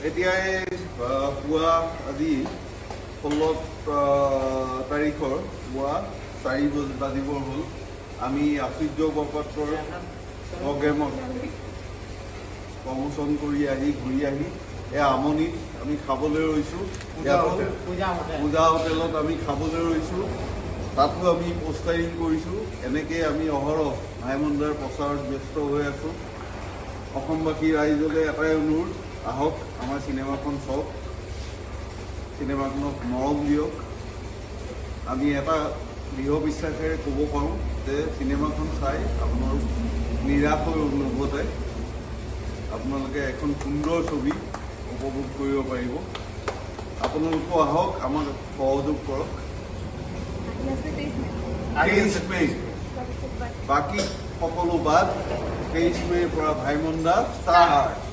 এতিয়াই পুৱা আজি 16 তাৰিখৰ পুৱা 4 বাজিবৰ হ'ল। আমি আশ্চৰ্য বৰপাত্ৰৰ প্ৰগ্ৰেমত প্ৰমোচন কৰি আহি ঘূৰি আহি এই আমনিত আমি খাবলৈ ৰৈছোঁ। পূজা হোটেলত আমি খাবলৈ ৰৈছোঁ। তাতো আমি পোষ্টাৰিং কৰিছোঁ। এনেকৈ আমি অহৰহ ভাইমন্দাৰ প্ৰচাৰত ব্যস্ত হৈ আছোঁ। অসমবাসী ৰাইজলৈ এটাই অনুৰোধ, আহক আমাৰ চিনেমাখন চাওক, চিনেমাখনক মৰম দিয়ক। আমি এটা দৃঢ় বিশ্বাসেৰে ক'ব পাৰোঁ যে চিনেমাখন চাই আপোনালোক নিৰাশ হৈ নুভতে। আপোনালোকে এখন সুন্দৰ ছবি উপভোগ কৰিব পাৰিব। আপোনালোকো আহক, আমাক সহযোগ কৰক। বাকী সকলো বাদ 23 মে'ৰ পৰা ভাইমন্দা ষ্টাৰ্ট।